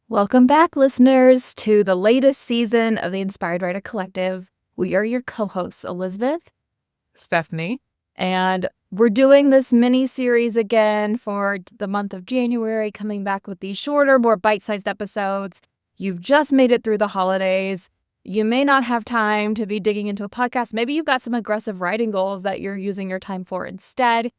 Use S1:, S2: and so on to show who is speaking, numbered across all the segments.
S1: Welcome back, listeners, to the latest season of the Inspired Writer Collective. We are your co-hosts, Elizabeth,
S2: Stephanie.
S1: and we're doing this mini-series again for the month of January, coming back with these shorter, more bite-sized episodes. You've just made it through the holidays. You may not have time to be digging into a podcast. Maybe you've got some aggressive writing goals that you're using your time for instead.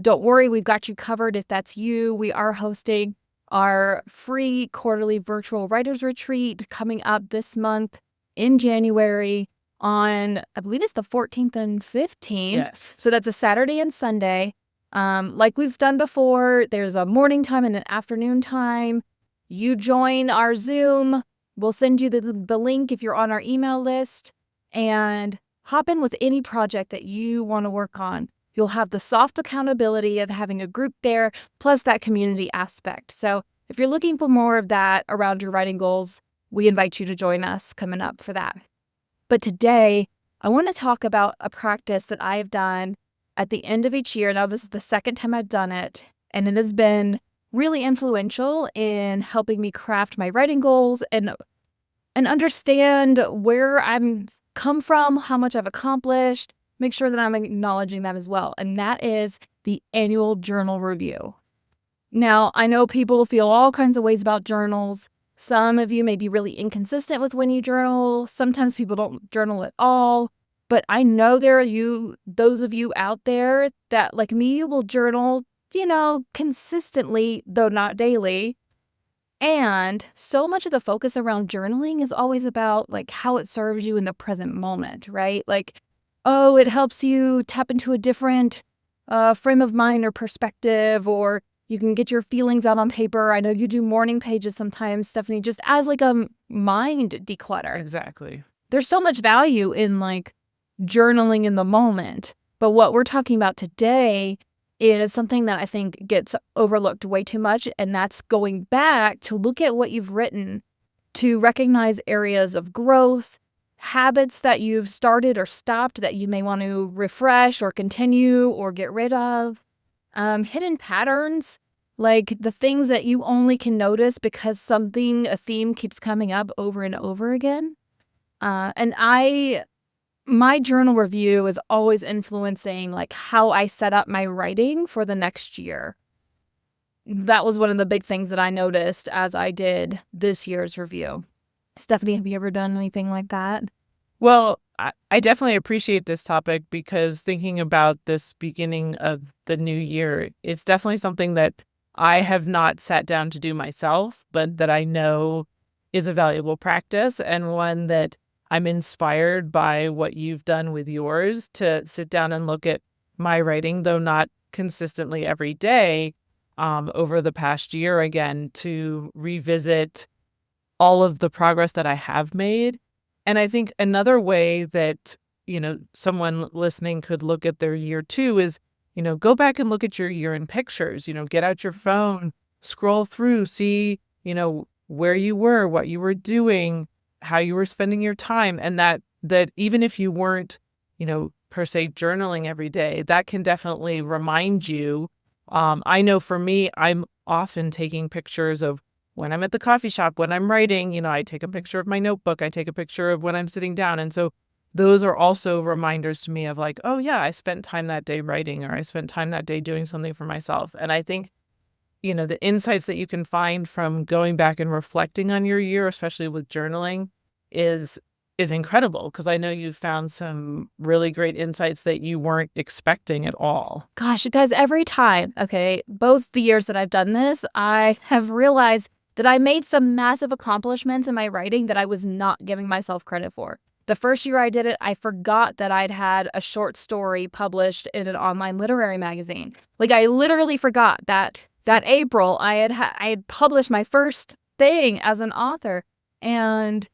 S1: Don't worry, we've got you covered if that's you. We are hosting our free quarterly virtual writers retreat coming up this month in January on, I believe it's the 14th and 15th.
S2: Yes.
S1: So that's a Saturday and Sunday. Like we've done before, there's a morning time and an afternoon time. You join our Zoom. We'll send you the link if you're on our email list, and hop in with any project that you want to work on. You'll have the soft accountability of having a group there, plus that community aspect. So if you're looking for more of that around your writing goals, we invite you to join us coming up for that. But today, I want to talk about a practice that I've done at the end of each year. Now, this is the second time I've done it, and it has been really influential in helping me craft my writing goals and understand where I'm come from, how much I've accomplished, make sure that I'm acknowledging that as well. And that is the annual journal review. Now, I know people feel all kinds of ways about journals. Some of you may be really inconsistent with when you journal. Sometimes people don't journal at all. But I know there are those of you out there that, like me, will journal, consistently, though not daily. And so much of the focus around journaling is always about like how it serves you in the present moment, right? Like, oh, it helps you tap into a different frame of mind or perspective, or you can get your feelings out on paper. I know you do morning pages sometimes, Stephanie, just as like a mind declutter.
S2: Exactly.
S1: There's so much value in like journaling in the moment. But what we're talking about today is something that I think gets overlooked way too much, and that's going back to look at what you've written, to recognize areas of growth, habits that you've started or stopped that you may want to refresh or continue or get rid of, hidden patterns, like the things that you only can notice because a theme keeps coming up over and over again. My journal review is always influencing like how I set up my writing for the next year. That was one of the big things that I noticed as I did this year's review. Stephanie, have you ever done anything like that?
S2: Well, I definitely appreciate this topic because thinking about this beginning of the new year, it's definitely something that I have not sat down to do myself, but that I know is a valuable practice and one that I'm inspired by what you've done with yours to sit down and look at my writing, though not consistently every day, over the past year again, to revisit all of the progress that I have made. And I think another way that, someone listening could look at their year too is, go back and look at your year in pictures, get out your phone, scroll through, see, where you were, what you were doing, how you were spending your time. And that even if you weren't, per se journaling every day, that can definitely remind you. I know for me, I'm often taking pictures of when I'm at the coffee shop, when I'm writing, I take a picture of my notebook, I take a picture of when I'm sitting down. And so those are also reminders to me of like, oh yeah, I spent time that day writing, or I spent time that day doing something for myself. And I think, the insights that you can find from going back and reflecting on your year, especially with journaling, is incredible, because I know you've found some really great insights that you weren't expecting at all.
S1: Gosh, guys, every time, okay, both the years that I've done this, I have realized that I made some massive accomplishments in my writing that I was not giving myself credit for. The first year I did it, I forgot that I'd had a short story published in an online literary magazine. Like, I literally forgot that April I had published my first thing as an author. And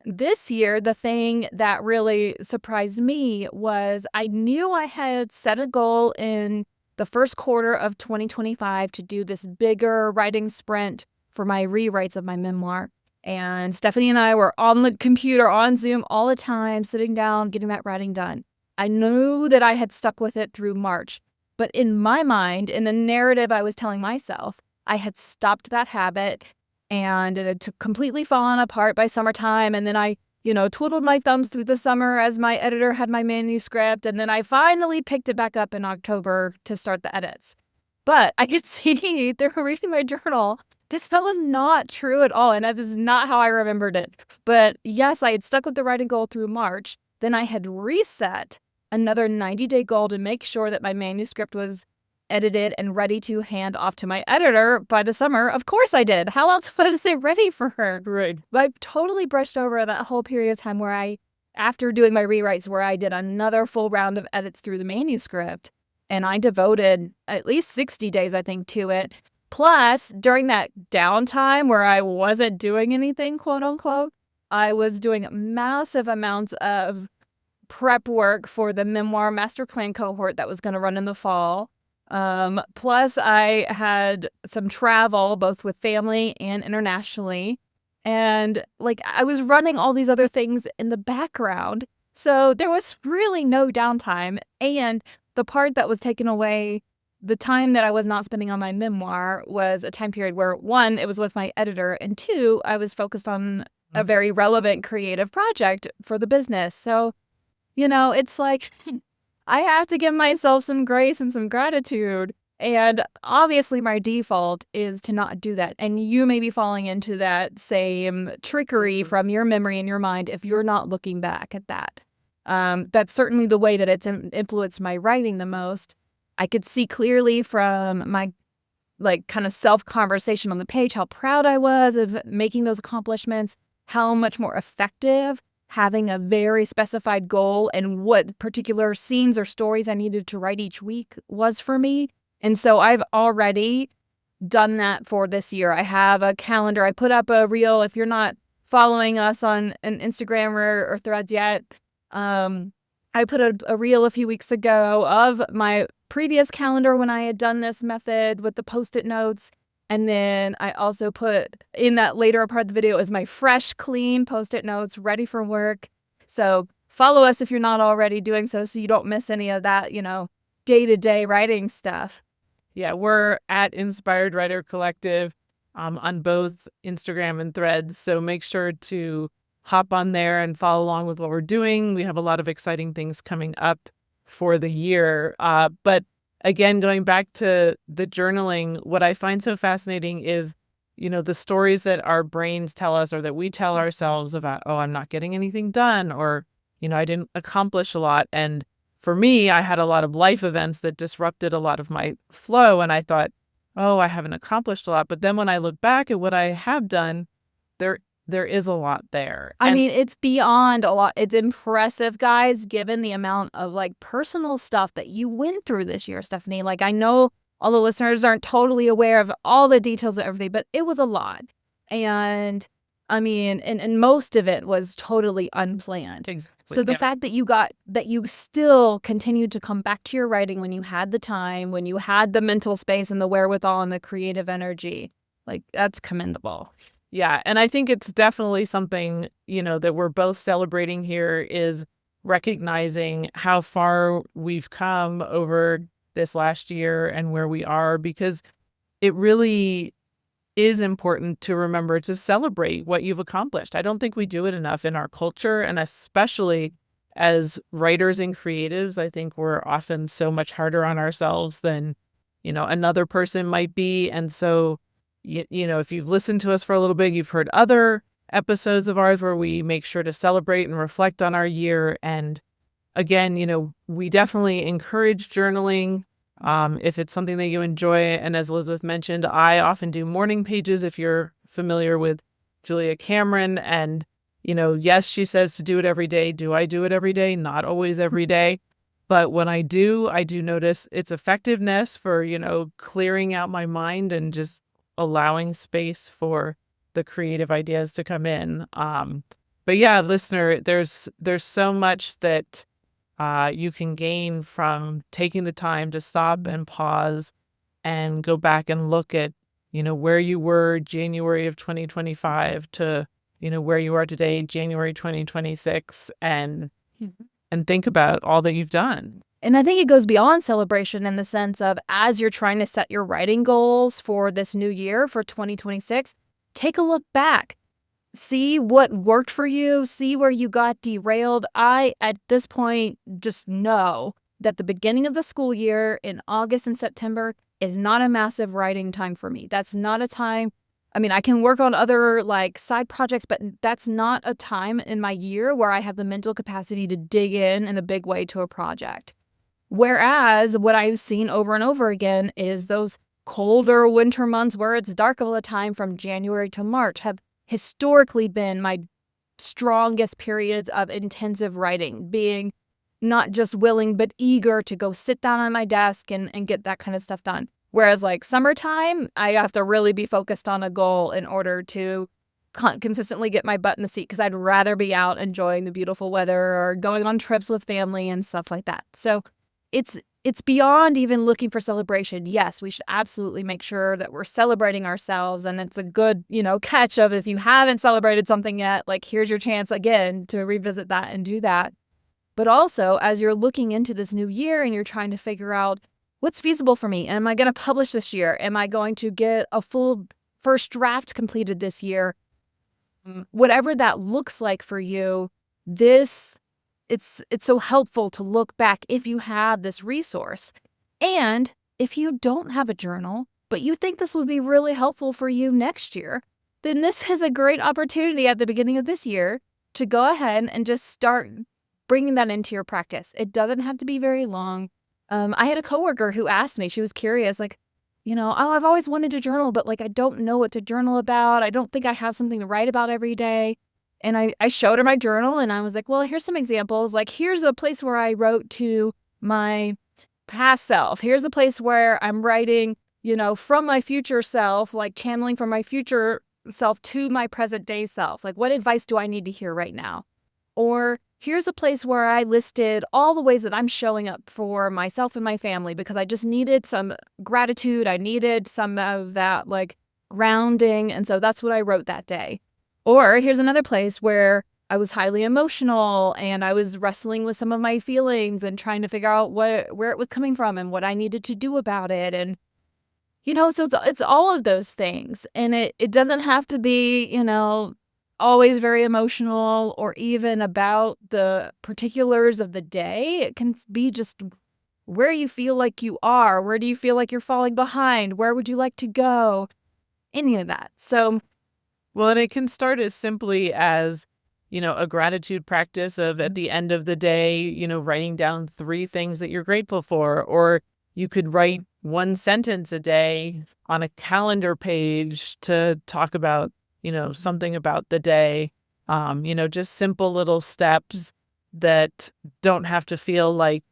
S1: this year, the thing that really surprised me was I knew I had set a goal in the first quarter of 2025 to do this bigger writing sprint for my rewrites of my memoir. And Stephanie and I were on the computer, on Zoom all the time, sitting down, getting that writing done. I knew that I had stuck with it through March. But in my mind, in the narrative I was telling myself, I had stopped that habit and it had completely fallen apart by summertime. And then I, twiddled my thumbs through the summer as my editor had my manuscript. And then I finally picked it back up in October to start the edits. But I could see through reading my journal, this was not true at all. And that is not how I remembered it. But yes, I had stuck with the writing goal through March. Then I had reset another 90-day goal to make sure that my manuscript was edited and ready to hand off to my editor by the summer. Of course I did. How else was it ready for her?
S2: Right.
S1: But I totally brushed over that whole period of time where after doing my rewrites, where I did another full round of edits through the manuscript. And I devoted at least 60 days, I think, to it. Plus, during that downtime where I wasn't doing anything, quote unquote, I was doing massive amounts of prep work for the memoir master plan cohort that was going to run in the fall. Plus I had some travel, both with family and internationally. And I was running all these other things in the background. So there was really no downtime. And the part that was taken away, the time that I was not spending on my memoir, was a time period where, one, it was with my editor, and two, I was focused on a very relevant creative project for the business. So, it's like I have to give myself some grace and some gratitude. And obviously my default is to not do that. And you may be falling into that same trickery from your memory and your mind if you're not looking back at that. That's certainly the way that it's influenced my writing the most. I could see clearly from my kind of self-conversation on the page how proud I was of making those accomplishments, how much more effective having a very specified goal and what particular scenes or stories I needed to write each week was for me. And so I've already done that for this year. I have a calendar. I put up a reel. If you're not following us on an Instagram or Threads yet, I put a reel a few weeks ago of my previous calendar when I had done this method with the Post-it notes. And then I also put in that later part of the video is my fresh, clean Post-it notes ready for work. So follow us if you're not already doing so you don't miss any of that, day-to-day writing stuff.
S2: Yeah, we're at Inspired Writer Collective on both Instagram and Threads. So make sure to hop on there and follow along with what we're doing. We have a lot of exciting things coming up for the year. But again, going back to the journaling, what I find so fascinating is, the stories that our brains tell us or that we tell ourselves about, oh, I'm not getting anything done, or, I didn't accomplish a lot. And for me, I had a lot of life events that disrupted a lot of my flow. And I thought, oh, I haven't accomplished a lot. But then when I look back at what I have done, there is a lot there.
S1: I mean, it's beyond a lot. It's impressive, guys, given the amount of personal stuff that you went through this year, Stephanie. I know all the listeners aren't totally aware of all the details of everything, but it was a lot. And I mean, and most of it was totally unplanned.
S2: Exactly.
S1: So the fact that you still continued to come back to your writing when you had the time, when you had the mental space and the wherewithal and the creative energy, that's commendable.
S2: Yeah, and I think it's definitely something, that we're both celebrating here, is recognizing how far we've come over this last year and where we are, because it really is important to remember to celebrate what you've accomplished. I don't think we do it enough in our culture, and especially as writers and creatives, I think we're often so much harder on ourselves than, another person might be. And so if you've listened to us for a little bit, you've heard other episodes of ours where we make sure to celebrate and reflect on our year. And again, we definitely encourage journaling if it's something that you enjoy. And as Elizabeth mentioned, I often do morning pages if you're familiar with Julia Cameron. And, yes, she says to do it every day. Do I do it every day? Not always every day. But when I do notice its effectiveness for, clearing out my mind and just allowing space for the creative ideas to come in. But yeah, listener, there's so much that you can gain from taking the time to stop and pause and go back and look at, where you were January of 2025 to, where you are today, January 2026, and think about all that you've done.
S1: And I think it goes beyond celebration in the sense of, as you're trying to set your writing goals for this new year, for 2026, take a look back. See what worked for you, see where you got derailed. I, at this point, just know that the beginning of the school year in August and September is not a massive writing time for me. That's not a time. I mean, I can work on other like side projects, but that's not a time in my year where I have the mental capacity to dig in a big way to a project. Whereas what I've seen over and over again is those colder winter months where it's dark all the time from January to March have historically been my strongest periods of intensive writing, being not just willing but eager to go sit down on my desk and get that kind of stuff done. Whereas like summertime, I have to really be focused on a goal in order to consistently get my butt in the seat because I'd rather be out enjoying the beautiful weather or going on trips with family and stuff like that. So it's beyond even looking for celebration. Yes, we should absolutely make sure that we're celebrating ourselves, and it's a good, catch of if you haven't celebrated something yet, like here's your chance again to revisit that and do that. But also, as you're looking into this new year and you're trying to figure out what's feasible for me, am I going to publish this year? Am I going to get a full first draft completed this year? Whatever that looks like for you, it's so helpful to look back if you have this resource. And if you don't have a journal, but you think this would be really helpful for you next year, then this is a great opportunity at the beginning of this year to go ahead and just start bringing that into your practice. It doesn't have to be very long. I had a coworker who asked me, she was curious, like, oh, I've always wanted to journal, but like, I don't know what to journal about. I don't think I have something to write about every day. And I showed her my journal and I was like, well, here's some examples. Like, here's a place where I wrote to my past self. Here's a place where I'm writing, from my future self, like channeling from my future self to my present day self. Like, what advice do I need to hear right now? Or here's a place where I listed all the ways that I'm showing up for myself and my family because I just needed some gratitude. I needed some of that like grounding. And so that's what I wrote that day. Or here's another place where I was highly emotional and I was wrestling with some of my feelings and trying to figure out where it was coming from and what I needed to do about it. And, so it's all of those things. And it doesn't have to be, always very emotional or even about the particulars of the day. It can be just where you feel like you are. Where do you feel like you're falling behind? Where would you like to go? Any of that. So,
S2: well, and it can start as simply as, a gratitude practice of at the end of the day, writing down 3 things that you're grateful for. Or you could write 1 sentence a day on a calendar page to talk about, something about the day. Just simple little steps that don't have to feel like,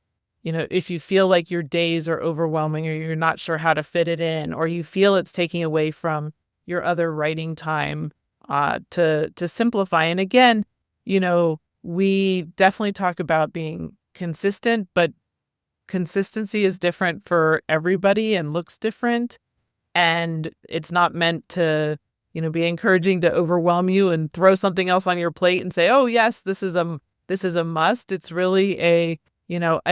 S2: if you feel like your days are overwhelming or you're not sure how to fit it in, or you feel it's taking away from your other writing time, to simplify. And again, we definitely talk about being consistent, but consistency is different for everybody and looks different. And it's not meant to, be encouraging to overwhelm you and throw something else on your plate and say, oh yes, this is a must. It's really a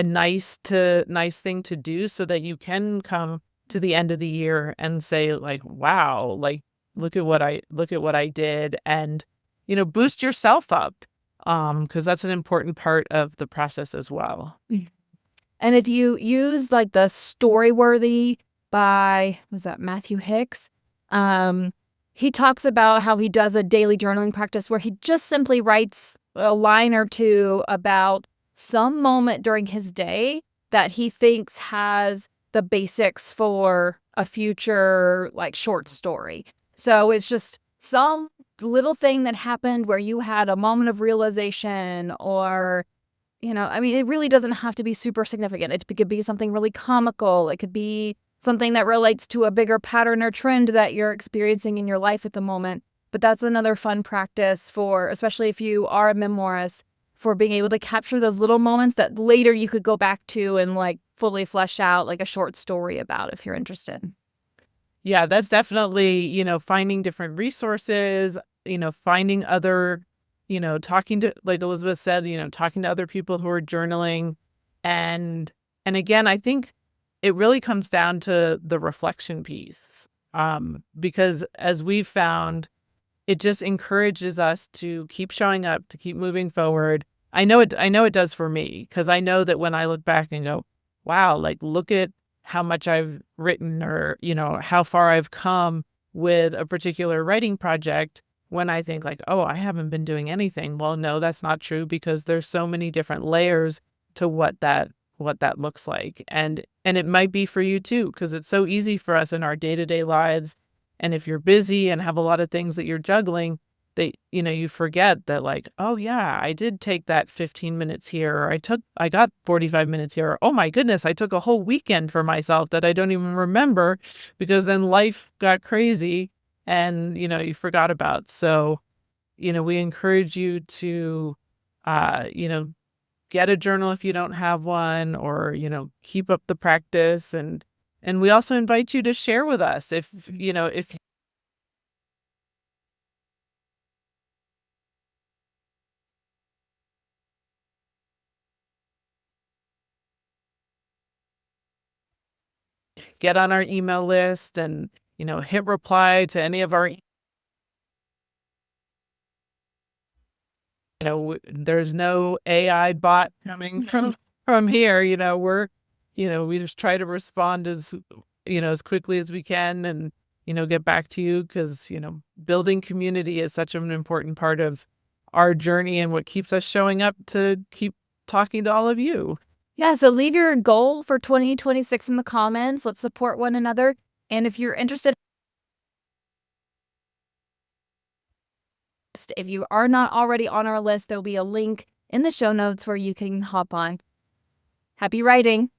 S2: nice thing to do so that you can come to the end of the year and say like, wow, like look at what I did, and boost yourself up, because that's an important part of the process as well.
S1: And if you use like the Storyworthy by, was that Matthew Hicks? He talks about how he does a daily journaling practice where he just simply writes a line or 2 about some moment during his day that he thinks has the basics for a future like short story. So it's just some little thing that happened where you had a moment of realization or, it really doesn't have to be super significant. It could be something really comical. It could be something that relates to a bigger pattern or trend that you're experiencing in your life at the moment. But that's another fun practice for, especially if you are a memoirist, for being able to capture those little moments that later you could go back to and like fully flesh out like a short story about if you're interested.
S2: Yeah, that's definitely, finding different resources, finding other, talking to, like Elizabeth said, talking to other people who are journaling. And again, I think it really comes down to the reflection piece. Because as we've found, it just encourages us to keep showing up, to keep moving forward. I know it does for me, because I know that when I look back and go, wow, like, look at how much I've written, or, how far I've come with a particular writing project. When I think like, oh, I haven't been doing anything. Well, no, that's not true, because there's so many different layers to what that looks like. And it might be for you too, because it's so easy for us in our day-to-day lives. And if you're busy and have a lot of things that you're juggling, you forget that, like, oh yeah, I did take that 15 minutes here, or I got 45 minutes here, or oh my goodness, I took a whole weekend for myself that I don't even remember, because then life got crazy and, you forgot about. So, we encourage you to, uh, you know, get a journal if you don't have one, or, keep up the practice. And we also invite you to share with us if get on our email list, and, hit reply to any of our there's no AI bot coming from here. We just try to respond as quickly as we can, and, get back to you, because, building community is such an important part of our journey, and what keeps us showing up to keep talking to all of you.
S1: Yeah, so leave your goal for 2026 in the comments. Let's support one another. And if you're interested, if you are not already on our list, there'll be a link in the show notes where you can hop on. Happy writing!